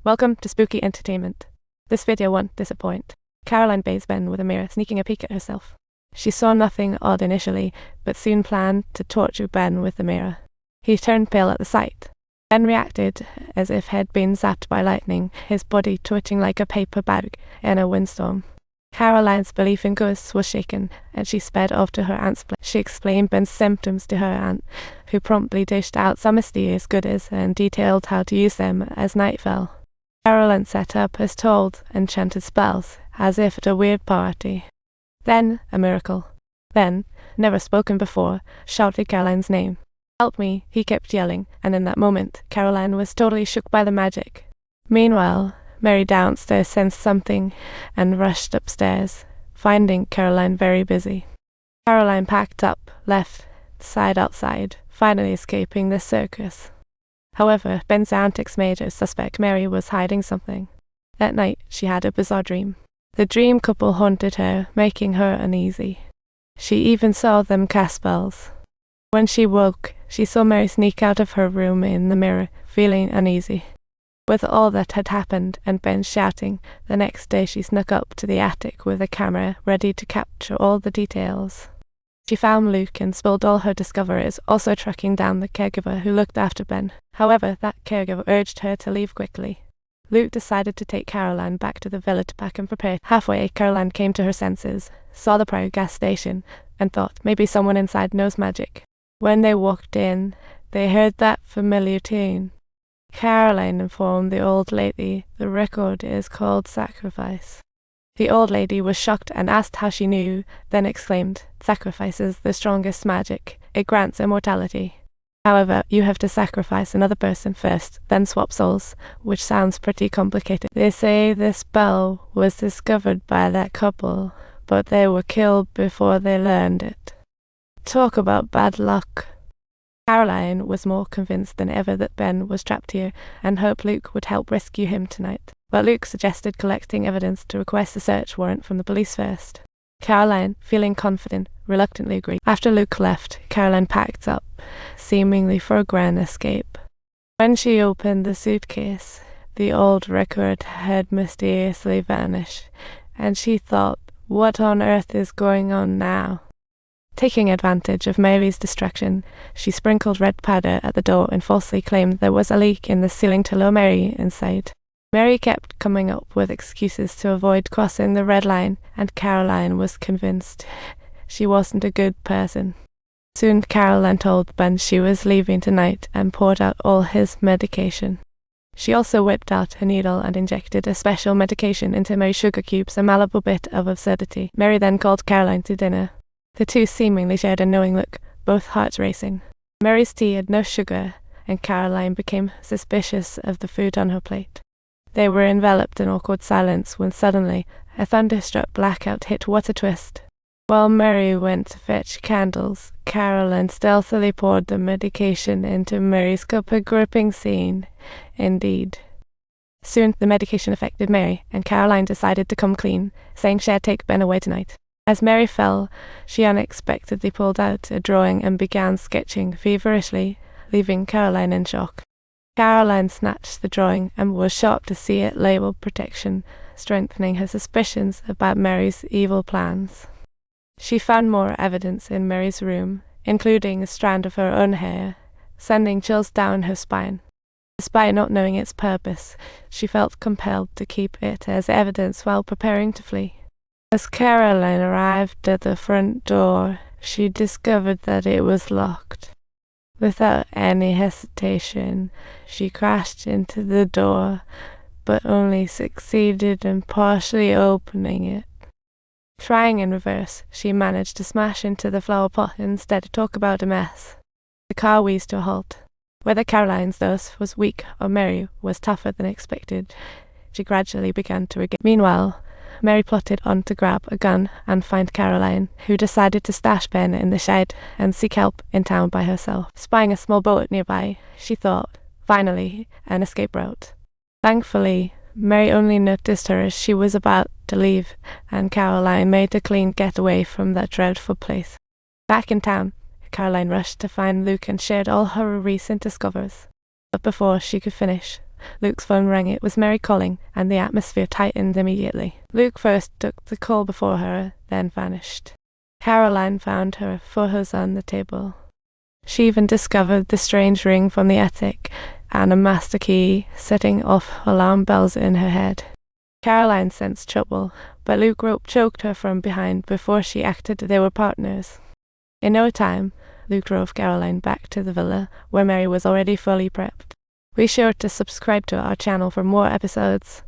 Welcome to Spooky Entertainment. This video won't disappoint. Caroline bathes Ben with a mirror, sneaking a peek at herself. She saw nothing odd initially, but soon planned to torture Ben with the mirror. He turned pale at the sight. Ben reacted as if he'd been zapped by lightning, his body twitching like a paper bag in a windstorm. Caroline's belief in ghosts was shaken, and she sped off to her aunt's place. She explained Ben's symptoms to her aunt, who promptly dished out some mysterious goodies and detailed how to use them as night fell. Caroline set up his told enchanted spells, as if at a weird party. Then, a miracle. Ben, never spoken before, shouted Caroline's name. "Help me," he kept yelling, and in that moment, Caroline was totally shook by the magic. Meanwhile, Mary downstairs sensed something and rushed upstairs, finding Caroline very busy. Caroline packed up, left side outside, finally escaping the circus. However, Ben's antics made her suspect Mary was hiding something. That night, she had a bizarre dream. The dream couple haunted her, making her uneasy. She even saw them cast spells. When she woke, she saw Mary sneak out of her room in the mirror, feeling uneasy. With all that had happened and Ben shouting, the next day she snuck up to the attic with a camera, ready to capture all the details. She found Luke and spilled all her discoveries, also tracking down the caregiver who looked after Ben. However, that caregiver urged her to leave quickly. Luke decided to take Caroline back to the villa to pack and prepare. Halfway, Caroline came to her senses, saw the prior gas station, and thought maybe someone inside knows magic. When they walked in, they heard that familiar tune. Caroline informed the old lady the record is called Sacrifice. The old lady was shocked and asked how she knew, then exclaimed, "Sacrifice is the strongest magic. It grants immortality. However, you have to sacrifice another person first, then swap souls, which sounds pretty complicated. They say this spell was discovered by that couple, but they were killed before they learned it. Talk about bad luck." Caroline was more convinced than ever that Ben was trapped here and hoped Luke would help rescue him tonight. But Luke suggested collecting evidence to request a search warrant from the police first. Caroline, feeling confident, reluctantly agreed. After Luke left, Caroline packed up, seemingly for a grand escape. When she opened the suitcase, the old record had mysteriously vanished, and she thought, what on earth is going on now? Taking advantage of Mary's distraction, she sprinkled red powder at the door and falsely claimed there was a leak in the ceiling to lure Mary inside. Mary kept coming up with excuses to avoid crossing the red line, and Caroline was convinced she wasn't a good person. Soon Caroline told Ben she was leaving tonight and poured out all his medication. She also whipped out a needle and injected a special medication into Mary's sugar cubes, a malleable bit of absurdity. Mary then called Caroline to dinner. The two seemingly shared a knowing look, both hearts racing. Mary's tea had no sugar, and Caroline became suspicious of the food on her plate. They were enveloped in awkward silence when suddenly a thunderstruck blackout hit. What a twist. While Mary went to fetch candles, Caroline stealthily poured the medication into Mary's cup. A gripping scene, indeed. Soon the medication affected Mary, and Caroline decided to come clean, saying she'd take Ben away tonight. As Mary fell, she unexpectedly pulled out a drawing and began sketching feverishly, leaving Caroline in shock. Caroline snatched the drawing and was shocked to see it labeled protection, strengthening her suspicions about Mary's evil plans. She found more evidence in Mary's room, including a strand of her own hair, sending chills down her spine. Despite not knowing its purpose, she felt compelled to keep it as evidence while preparing to flee. As Caroline arrived at the front door, she discovered that it was locked. Without any hesitation, she crashed into the door, but only succeeded in partially opening it. Trying in reverse, she managed to smash into the flower pot instead. Talk about a mess. The car wheezed to a halt. Whether Caroline's dose was weak or Mary was tougher than expected, she gradually began to regain. Meanwhile, Mary plotted on to grab a gun and find Caroline, who decided to stash Ben in the shed and seek help in town by herself. Spying a small boat nearby, she thought, finally, an escape route. Thankfully, Mary only noticed her as she was about to leave, and Caroline made a clean getaway from that dreadful place. Back in town, Caroline rushed to find Luke and shared all her recent discoveries. But before she could finish, Luke's phone rang. It was Mary calling, and the atmosphere tightened immediately. Luke first took the call before her, then vanished. Caroline found her photos on the table. She even discovered the strange ring from the attic and a master key, setting off alarm bells in her head. Caroline sensed trouble, but Luke Rope choked her from behind before she acted they were partners. In no time, Luke drove Caroline back to the villa, where Mary was already fully prepped. Be sure to subscribe to our channel for more episodes.